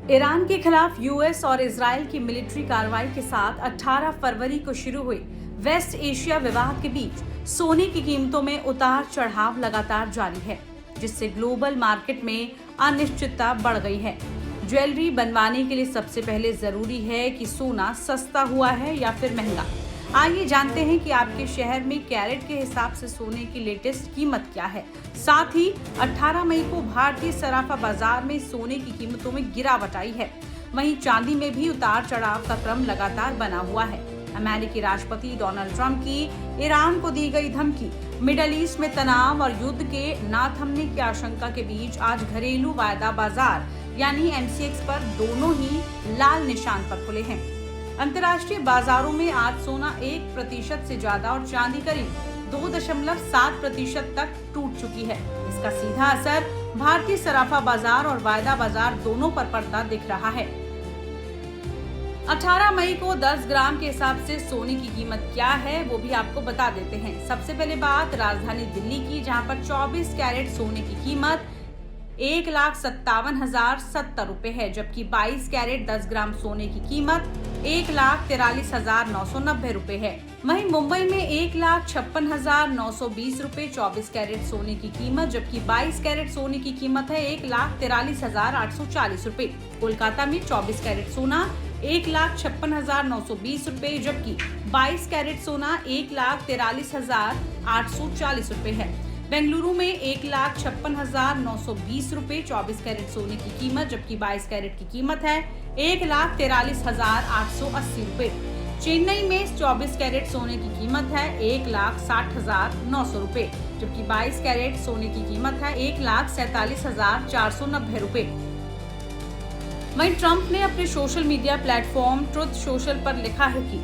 Iran के खिलाफ US और इजराइल की मिलिट्री कार्रवाई के साथ 18 फरवरी को शुरू हुए वेस्ट एशिया विवाद के बीच सोने की कीमतों में उतार चढ़ाव लगातार जारी है, जिससे ग्लोबल मार्केट में अनिश्चितता बढ़ गई है। ज्वेलरी बनवाने के लिए सबसे पहले जरूरी है कि सोना सस्ता हुआ है या फिर महंगा। आइए जानते हैं कि आपके शहर में कैरेट के हिसाब से सोने की लेटेस्ट कीमत क्या है। साथ ही 18 मई को भारतीय सराफा बाजार में सोने की कीमतों में गिरावट आई है। वहीं चांदी में भी उतार चढ़ाव का क्रम लगातार बना हुआ है। अमेरिकी राष्ट्रपति डोनाल्ड ट्रंप की ईरान को दी गई धमकी, मिडल ईस्ट में तनाव और युद्ध के ना थमने की आशंका के बीच आज घरेलू वायदा बाजार यानी MCX पर दोनों ही लाल निशान पर खुले हैं। अंतर्राष्ट्रीय बाजारों में आज सोना 1% से ज्यादा और चांदी करीब 2.7% तक टूट चुकी है। इसका सीधा असर भारतीय सराफा बाजार और वायदा बाजार दोनों पर पड़ता दिख रहा है। 18 मई को 10 ग्राम के हिसाब से सोने की कीमत क्या है वो भी आपको बता देते हैं। सबसे पहले बात राजधानी दिल्ली की, जहां पर 24 कैरेट सोने की कीमत 1,57,070 रुपए है, जबकि 22 कैरेट 10 ग्राम सोने की कीमत 1,43,990 रुपए है। वहीं मुंबई में 1,56,920 रुपए 24 कैरेट सोने की कीमत, जबकि 22 कैरेट सोने की कीमत है 1,43,840 रुपए। कोलकाता में 24 कैरेट सोना 1,56,920 रुपए, जबकि 22 कैरेट सोना 1,43,840 रुपए है। बेंगलुरु में 1,56,920 रुपए 24 कैरेट सोने की कीमत, जबकि 22 कैरेट की कीमत है 1,43,880 रुपए। चेन्नई में 24 कैरेट सोने की कीमत है 1,60,900 रुपए, जबकि 22 कैरेट सोने की कीमत है 1,47,490 रुपए। वहीं ट्रंप ने अपने social media platform truth social पर लिखा है कि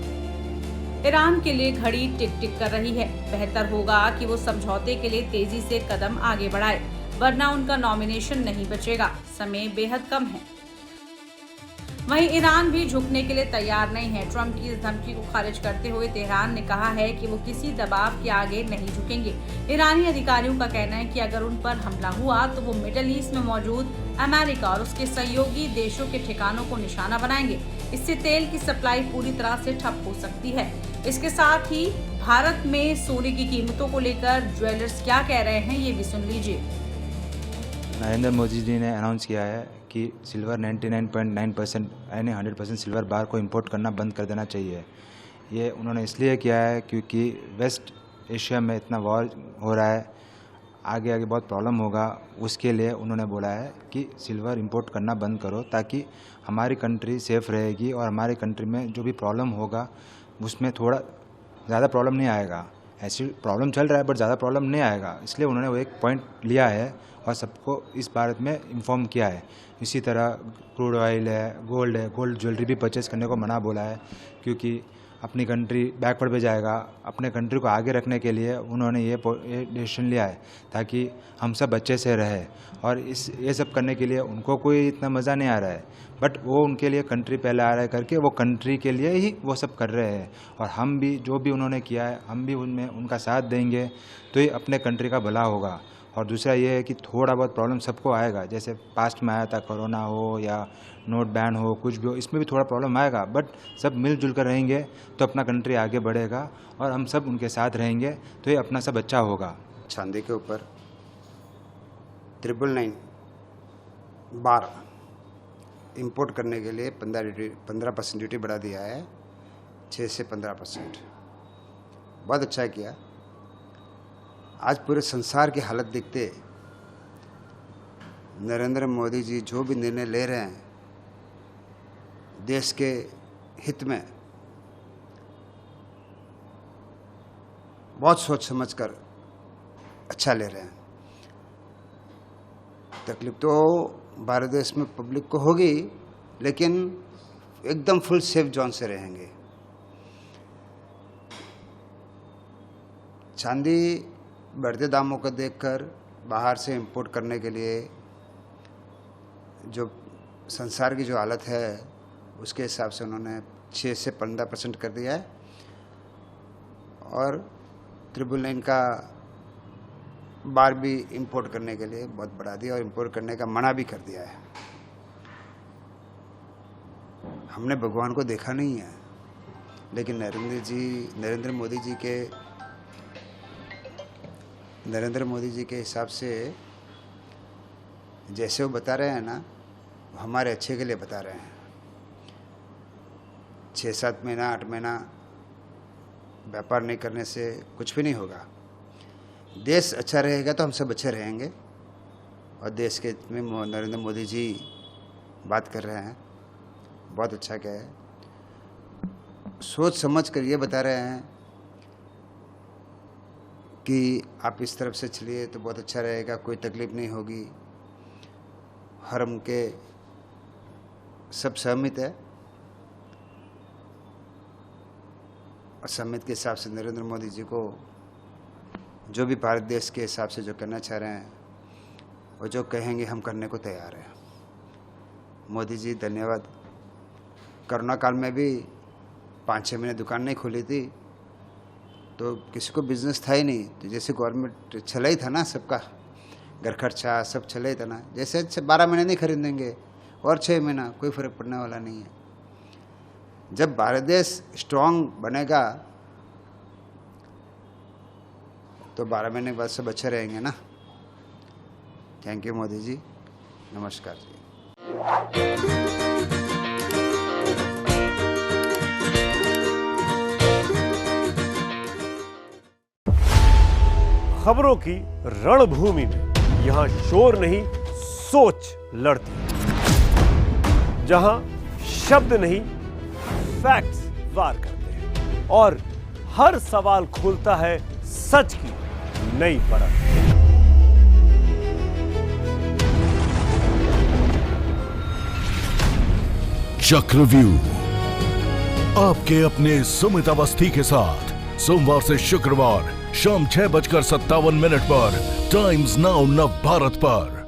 ईरान के लिए घड़ी टिक टिक कर रही है। बेहतर होगा कि वो समझौते के लिए तेजी से कदम आगे बढ़ाए, वरना उनका नॉमिनेशन नहीं बचेगा। समय बेहद कम है। वहीं ईरान भी झुकने के लिए तैयार नहीं है। ट्रंप की इस धमकी को खारिज करते हुए तेहरान ने कहा है कि वो किसी दबाव के आगे नहीं झुकेंगे। ईरानी अधिकारियों का कहना है कि अगर उन पर हमला हुआ तो वो मिडल ईस्ट में मौजूद अमेरिका और उसके सहयोगी देशों के ठिकानों को निशाना बनाएंगे। इससे तेल की सप्लाई पूरी तरह से ठप हो सकती है। इसके साथ ही भारत में सोने की कीमतों को लेकर ज्वेलर्स क्या कह रहे हैं, ये भी सुन लीजिए। नरेंद्र मोदी जी ने अनाउंस किया है कि सिल्वर 99.9% यानी 100% सिल्वर बार को इंपोर्ट करना बंद कर देना चाहिए। ये उन्होंने इसलिए किया है क्योंकि वेस्ट एशिया में इतना वॉर हो रहा है, आगे आगे बहुत प्रॉब्लम होगा। उसके लिए उन्होंने बोला है कि सिल्वर इंपोर्ट करना बंद करो, ताकि हमारी कंट्री सेफ रहेगी और हमारी कंट्री में जो भी प्रॉब्लम होगा उसमें थोड़ा ज़्यादा प्रॉब्लम नहीं आएगा। ऐसी प्रॉब्लम चल रहा है बट ज़्यादा प्रॉब्लम नहीं आएगा, इसलिए उन्होंने वो एक पॉइंट लिया है और सबको इस बारे में इन्फॉर्म किया है। इसी तरह क्रूड ऑयल है, गोल्ड ज्वेलरी भी परचेज़ करने को मना बोला है, क्योंकि अपनी कंट्री बैकवर्ड पे जाएगा। अपने कंट्री को आगे रखने के लिए उन्होंने ये डिसीजन लिया है ताकि हम सब अच्छे से रहे। और ये सब करने के लिए उनको कोई इतना मज़ा नहीं आ रहा है, बट वो उनके लिए कंट्री पहले आ रहा है करके वो कंट्री के लिए ही वो सब कर रहे हैं। और हम भी जो भी उन्होंने किया है हम भी उनमें उनका साथ देंगे, तो ये अपने कंट्री का भला होगा। और दूसरा ये है कि थोड़ा बहुत प्रॉब्लम सबको आएगा, जैसे पास्ट में आया था, कोरोना हो या नोट बैन हो, कुछ भी हो, इसमें भी थोड़ा प्रॉब्लम आएगा, बट सब मिलजुल कर रहेंगे तो अपना कंट्री आगे बढ़ेगा और हम सब उनके साथ रहेंगे तो ये अपना सब अच्छा होगा। चांदी के ऊपर 999 बार इंपोर्ट करने के लिए 15% ड्यूटी बढ़ा दिया है, 6 से 15%। बहुत अच्छा किया। आज पूरे संसार की हालत देखते नरेंद्र मोदी जी जो भी निर्णय ले रहे हैं देश के हित में, बहुत सोच समझकर अच्छा ले रहे हैं। तकलीफ तो भारत देश में पब्लिक को होगी, लेकिन एकदम फुल सेफ जोन से रहेंगे। चांदी बढ़ते दामों को देखकर बाहर से इंपोर्ट करने के लिए जो संसार की जो हालत है उसके हिसाब से उन्होंने 6 से 15% कर दिया है और 999 का बार भी इंपोर्ट करने के लिए बहुत बढ़ा दिया और इंपोर्ट करने का मना भी कर दिया है। हमने भगवान को देखा नहीं है, लेकिन नरेंद्र मोदी जी के हिसाब से जैसे वो बता रहे हैं ना, हमारे अच्छे के लिए बता रहे हैं। 6-7 महीना 8 महीना व्यापार नहीं करने से कुछ भी नहीं होगा। देश अच्छा रहेगा तो हम सब अच्छे रहेंगे। और देश के में नरेंद्र मोदी जी बात कर रहे हैं, बहुत अच्छा क्या है, सोच समझ कर ये बता रहे हैं कि आप इस तरफ से चलिए तो बहुत अच्छा रहेगा, कोई तकलीफ नहीं होगी। हर उनके सब सहमत है और सहमत के हिसाब से नरेंद्र मोदी जी को जो भी भारत देश के हिसाब से जो करना चाह रहे हैं और जो कहेंगे हम करने को तैयार हैं। मोदी जी धन्यवाद। कोरोना काल में भी 5-6 महीने दुकान नहीं खुली थी तो किसी को बिजनेस था ही नहीं, तो जैसे गवर्नमेंट चला ही था ना, सबका घर खर्चा सब चला ही था ना। जैसे 12 महीने नहीं खरीदेंगे और 6 महीना, कोई फ़र्क पड़ने वाला नहीं है। जब भारत देश स्ट्रांग बनेगा तो 12 महीने बाद सब अच्छे रहेंगे ना। थैंक यू मोदी जी, नमस्कार जी। खबरों की रणभूमि में यहां शोर नहीं सोच लड़ती है, जहां शब्द नहीं फैक्ट्स वार करते हैं और हर सवाल खोलता है सच की नई परत। चक्रव्यूह आपके अपने सुमित अवस्थी के साथ सोमवार से शुक्रवार शाम 6:57 पर टाइम्स नाउ नव भारत पर।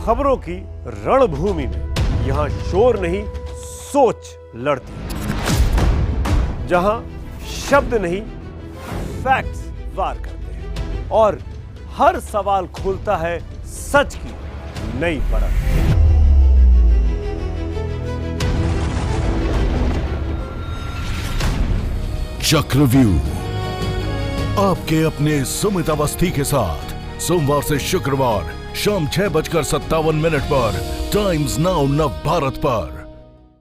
खबरों की रणभूमि में यहां शोर नहीं सोच लड़ती है, जहां शब्द नहीं फैक्ट्स वार करते हैं और हर सवाल खोलता है सच की नई परत। चक्रव्यूह आपके अपने सुमित अवस्थी के साथ सोमवार से शुक्रवार शाम 6:57 पर टाइम्स नाउ नव भारत पर।